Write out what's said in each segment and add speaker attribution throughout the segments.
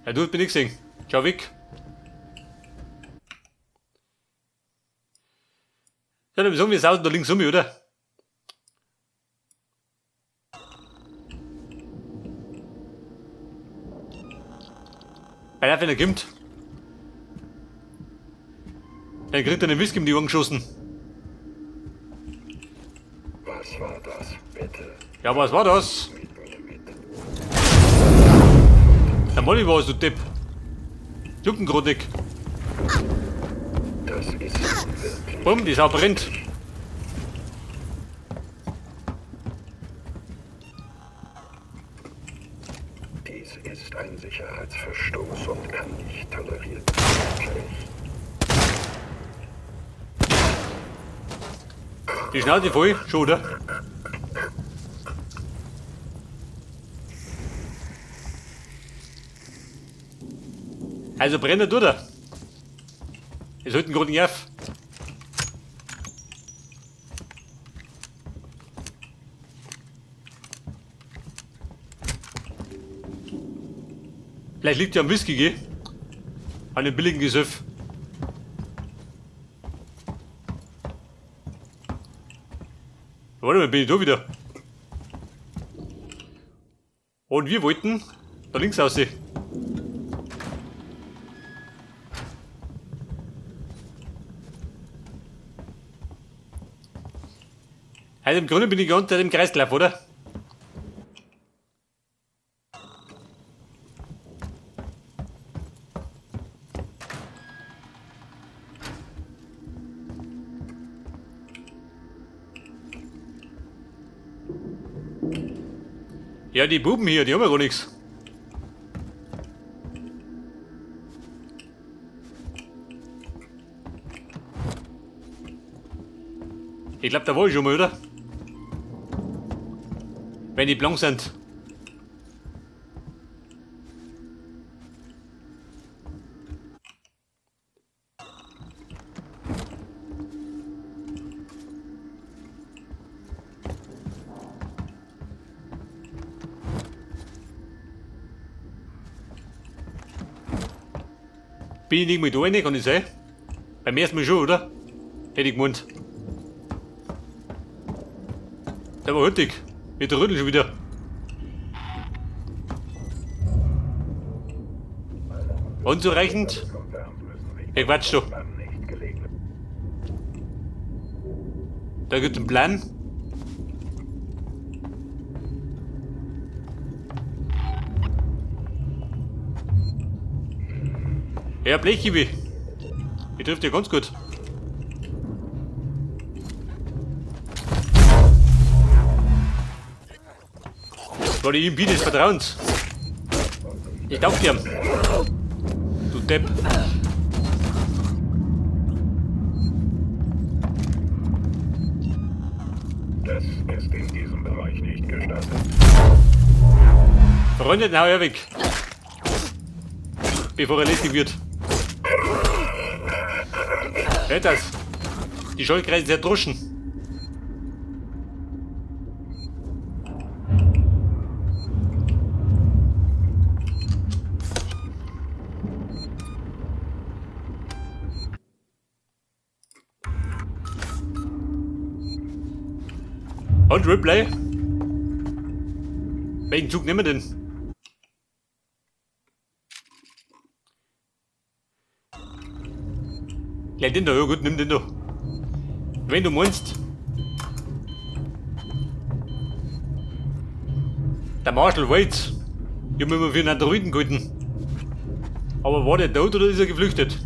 Speaker 1: Ja, du hast mich nicht gesehen. Schau weg. Ja, dann sagen wir es da links um mich, oder? Weil er, wenn er kommt, dann kriegt er einen Whisky um die Ohren geschossen.
Speaker 2: Was war das, bitte?
Speaker 1: Ja, was war das?
Speaker 2: Mit mir mit.
Speaker 1: Der Molly war es, du Depp. Jucken grad nicht.
Speaker 2: Das ist wirklich.
Speaker 1: Bumm, die Sau brennt.
Speaker 2: Dies ist ein Sicherheitsverstoß und kann nicht toleriert werden.
Speaker 1: Die Schnauze voll, schon, oder? Also brennt er, tut er. Wir sollten gerade nicht auf. Vielleicht liegt ja am Whisky, gell? An dem billigen Gesöff. Warte mal, bin ich da wieder. Und wir wollten da links aussehen. Also im Grunde bin ich ganz im Kreislauf, oder? Ja, die Buben hier, die haben ja gar nichts. Ich glaube, da war ich schon mal, oder? Wenn die blank sind. Bin ich nicht mehr da rein, kann ich sagen? Beim ersten Mal schon, oder? Hätte ich gemeint. Der war hüttig. Mit der Rüttel schon wieder. Unzureichend? Ey, Quatsch doch. Da gibt es einen Plan. Ja, Blechkiwi. Die trifft ja ganz gut. Das war die Impi des Vertrauens. Ich danke dir. Du Depp.
Speaker 2: Das ist in diesem Bereich nicht gestattet.
Speaker 1: Freunde, dann hau er weg. Bevor er lästig wird. Hört das? Die Schollkreise zerdroschen. Und Replay? Welchen Zug nehmen wir denn? Ja, den da, ja gut, nimm den da. Wenn du meinst. Der Marshall Waits. Ich hab mich immer für einen Androiden gehalten. Aber war der tot oder ist er geflüchtet?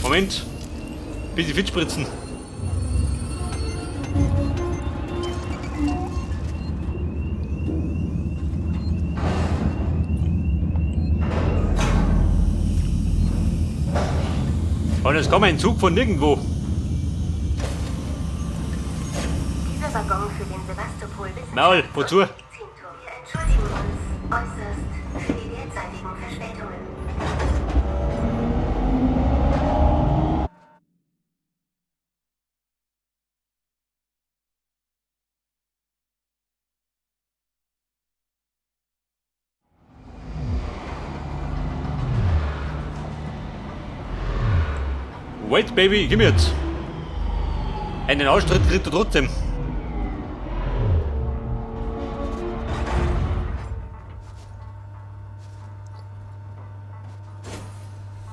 Speaker 1: Moment. Bisschen fit spritzen. Und es kommt ein Zug von nirgendwo.
Speaker 3: Dieser Waggon für den Sevastopol bis
Speaker 1: Maul, wozu?
Speaker 3: Wir entschuldigen uns.
Speaker 1: Wait, Baby, gib mir jetzt. Einen Austritt kriegt er trotzdem.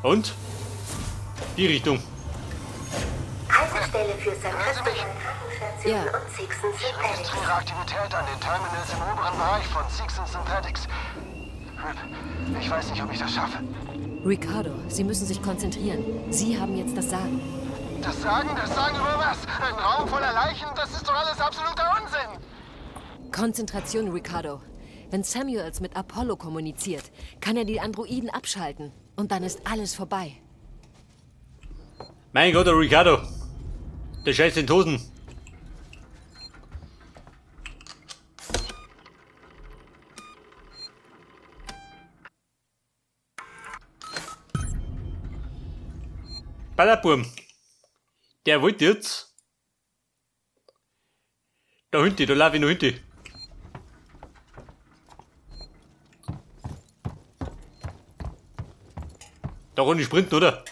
Speaker 1: Und? Die Richtung.
Speaker 3: Haltestelle für St.
Speaker 4: Ja.
Speaker 3: und Sixten
Speaker 5: Ich registriere Aktivität an den Terminals im oberen Bereich von Sixten Synthetics. Rip, ich weiß nicht, ob ich das schaffe.
Speaker 4: Ricardo, Sie müssen sich konzentrieren. Sie haben jetzt das Sagen.
Speaker 5: Das Sagen über was? Ein Raum voller Leichen? Das ist doch alles absoluter Unsinn.
Speaker 4: Konzentration, Ricardo. Wenn Samuels mit Apollo kommuniziert, kann er die Androiden abschalten. Und dann ist alles vorbei.
Speaker 1: Mein Gott, der Ricardo. Der scheißt in die Hosen. Ballerburm. Der wollte jetzt. Da hinten, da lauf ich noch hinten. Da kann ich sprinten, oder?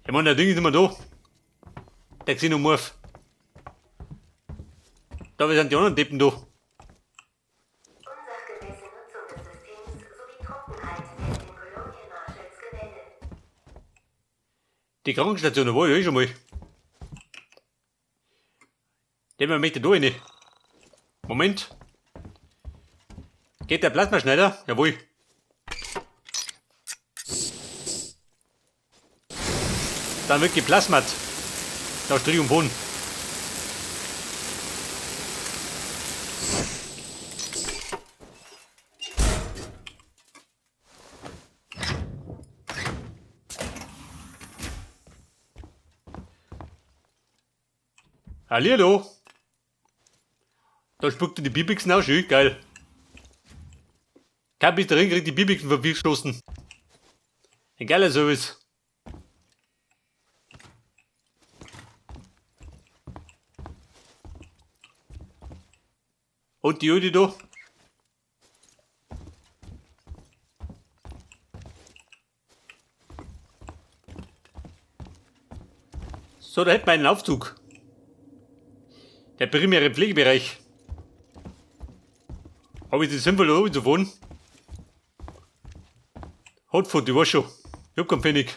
Speaker 1: Ich meine, der Ding ist nicht mehr da. Der Xenomorph. Da sind die anderen Deppen da.
Speaker 3: Unsachgemäße Nutzung des Systems sowie Trunkenheit werden den Colonial Marshals gemeldet.
Speaker 1: Die Krankenstation, da war ich schon mal. Nehmen wir mit da rein. Moment. Geht der Plasmaschneider? Jawohl. Dann wird geplasmat. Da Strich und Boden. Hallihallo. Da spuckt er die Bibixen auch schön, geil. Kein bis dahin kriegt die Bibixen verstoßen. Ein geiler Service. Und die Jodi da. So, da hätten wir einen Aufzug. Der primäre Pflegebereich. Habe ich das sinnvoll da oben zu fahren? Hotfoot, ich weiß schon. Ich hab keinen Pfennig.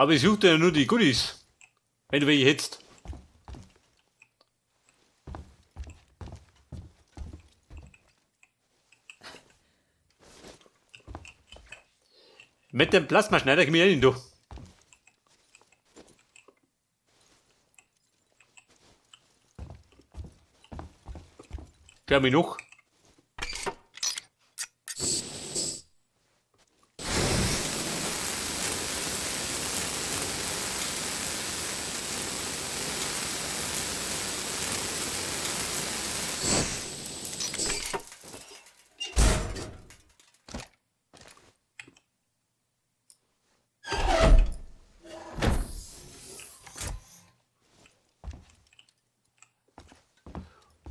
Speaker 1: Aber ich suchte ja nur die Goodies. Wenn du welche hättest. Mit dem Plasmaschneider komm ich rein, du. Schau mich noch.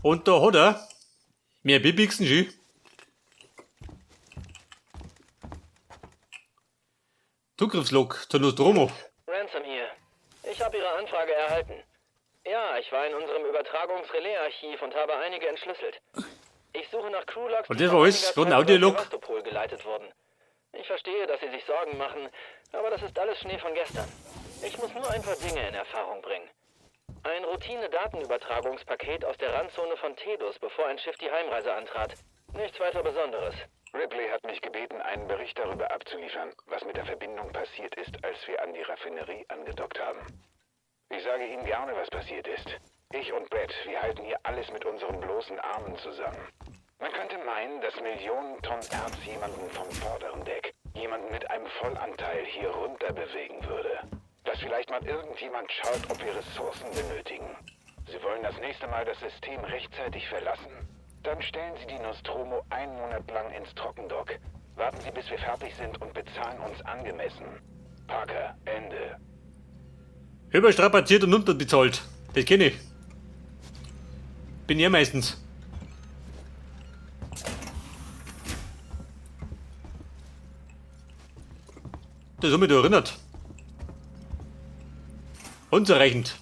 Speaker 1: Und da hat er mehr Bibixen schön. Zugriffslog zur Nostromo.
Speaker 6: Ransom hier. Ich habe Ihre Anfrage erhalten. Ja, ich war in unserem Übertragungsrelais-Archiv und habe einige entschlüsselt. Ich suche nach Crewlogs,
Speaker 1: Und das war alles, so ein Audiolog.
Speaker 6: Sevastopol geleitet wurden. Ich verstehe, dass Sie sich Sorgen machen, aber das ist alles Schnee von gestern. Ich muss nur ein paar Dinge in Erfahrung bringen. Ein Routine-Datenübertragungspaket aus der Randzone von Tedus, bevor ein Schiff die Heimreise antrat. Nichts weiter Besonderes.
Speaker 2: Ripley hat mich gebeten, einen Bericht darüber abzuliefern, was mit der Verbindung passiert ist, als wir an die Raffinerie angedockt haben. Ich sage Ihnen gerne, was passiert ist. Ich und Brett, wir halten hier alles mit unseren bloßen Armen zusammen. Man könnte meinen, dass Millionen Tonnen Erz jemanden vom vorderen Deck, jemanden mit einem Vollanteil hier runter bewegen würde. Dass vielleicht mal irgendjemand schaut, ob wir Ressourcen benötigen. Sie wollen das nächste Mal das System rechtzeitig verlassen? Dann stellen Sie die Nostromo 1 Monat lang ins Trockendock. Warten Sie, bis wir fertig sind und bezahlen uns angemessen. Parker, Ende.
Speaker 1: Überstrapaziert und unterbezahlt. Das kenne ich. Bin ich meistens. Das haben wir da erinnert. Unzureichend.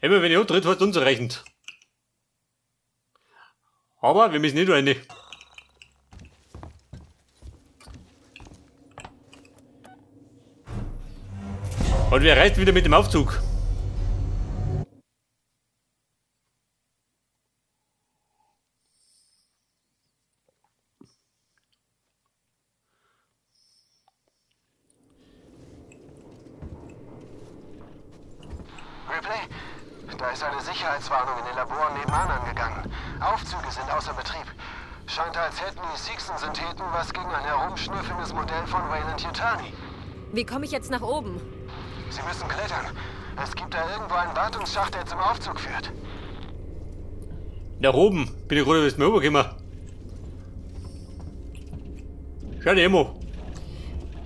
Speaker 1: Immer wenn ich antritt, heißt unzureichend. Aber wir müssen nicht rein. Und wer reist wieder mit dem Aufzug?
Speaker 5: Ripley, da ist eine Sicherheitswarnung in den Laboren nebenan angegangen. Aufzüge sind außer Betrieb. Scheint, als hätten die Seegson-Syntheten was gegen ein herumschnüffelndes Modell von Wayland Yutani.
Speaker 4: Wie komme ich jetzt nach oben?
Speaker 5: Sie müssen klettern. Es gibt da irgendwo einen Wartungsschacht, der zum Aufzug führt.
Speaker 1: Nach oben. Bin ich gerade bis mir rübergekommen. Schau dir Emo.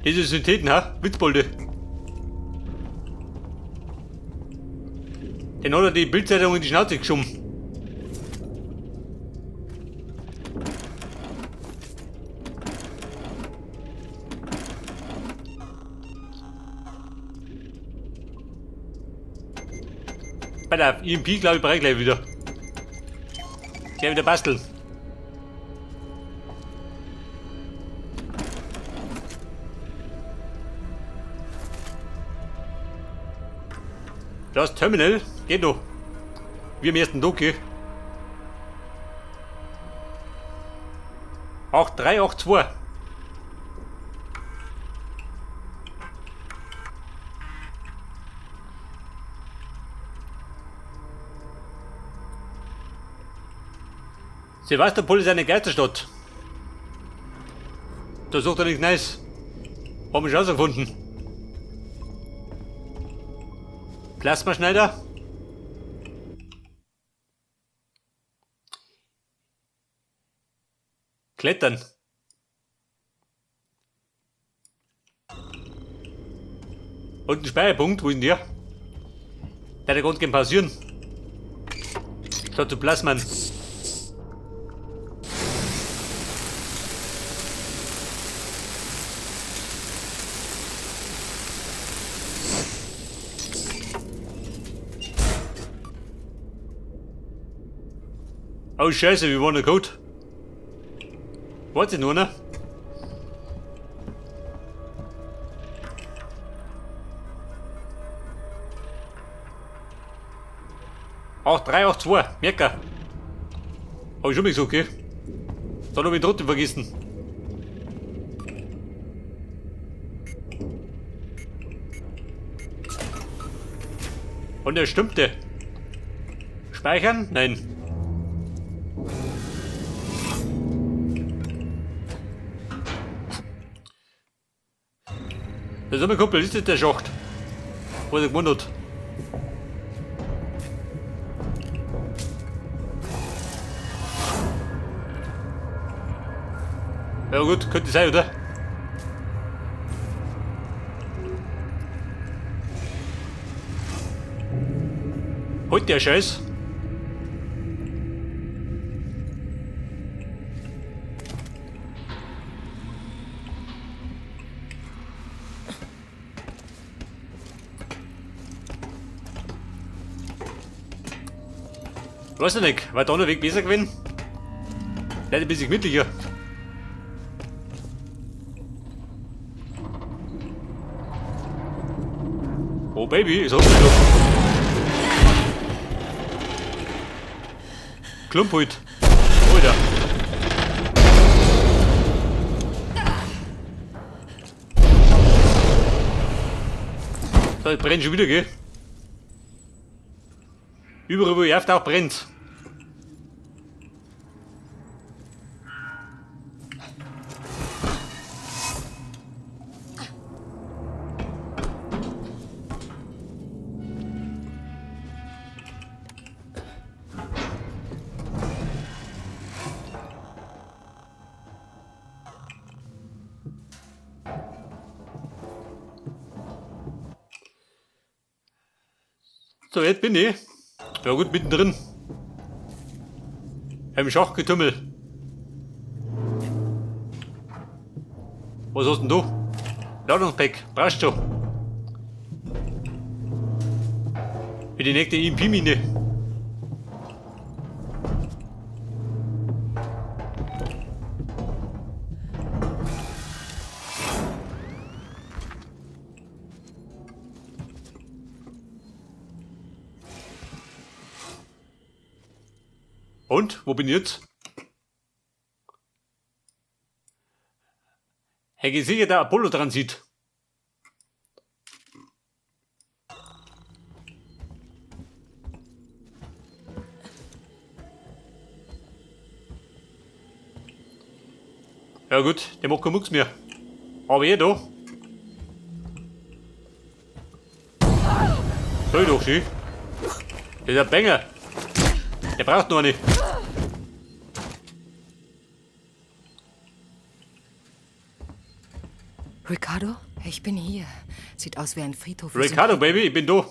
Speaker 1: Diese Syntheten, ha? Witzbolde. Den hat er die Bildzeitung in die Schnauze geschoben. Bei der EMP, glaube ich, brauche ich gleich wieder. Gleich wieder basteln. Das Terminal geht noch. Wie am ersten Doki. 8382. Sevastopol ist eine Geisterstadt. Da sucht er nichts Neues. Haben wir schon rausgefunden. Plasmaschneider. Klettern. Und ein Speicherpunkt, wo ist denn der? Der hat ganz gern pausieren. Statt zu Plasman. Oh Scheiße, wir wollen einen Code. Warte nur, ne? Auch 382, Merker. Hab ich schon mal gesagt, okay? Dann hab ich trotzdem vergessen. Und er stimmte. Speichern? Nein. Das ist mein Kumpel, ist das der Schacht? Was er gewonnen hat. Ja gut, könnte sein, oder? Halt der Scheiß. Weiß ich nicht, war da der Weg besser gewesen? Leider ein bisschen gemütlicher. Oh Baby, ist auch wieder. Klump halt. Alter. Da brennt schon wieder, gell? Überall wo ich auftauche, brennt. So, jetzt bin ich. Ja gut, mittendrin. Im Schachgetümmel. Was hast denn du? Ladungspack, brauchst du. Für die nächste EMP-Mine. Und? Wo bin ich jetzt? Hey, gesicherter Apollo-Transit. Ja gut, der macht keinen Mucks mehr. Aber da. Soll doch schön. Das ist ein Banger. Der braucht noch eine.
Speaker 4: Ricardo, ich bin hier. Sieht aus wie ein Friedhof.
Speaker 1: Ricardo, Baby, ich bin da.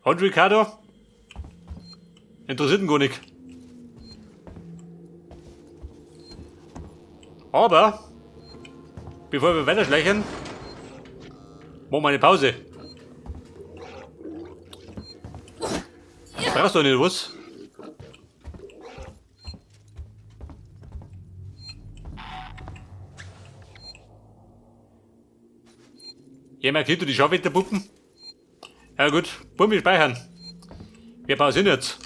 Speaker 1: Und Ricardo? Interessiert ihn gar nicht. Aber, bevor wir weiterschleichen, machen wir eine Pause. Brauchst du nicht was? Jemand kennt du die Scharfwetterpuppen? Ja gut, Pumpe speichern. Wir pausieren jetzt.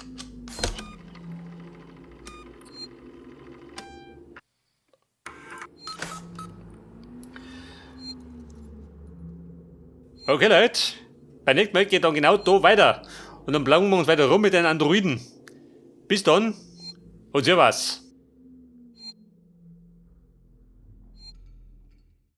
Speaker 1: Okay Leute, beim nächsten Mal geht dann genau da weiter. Und dann plagen wir uns weiter rum mit den Androiden. Bis dann und servus.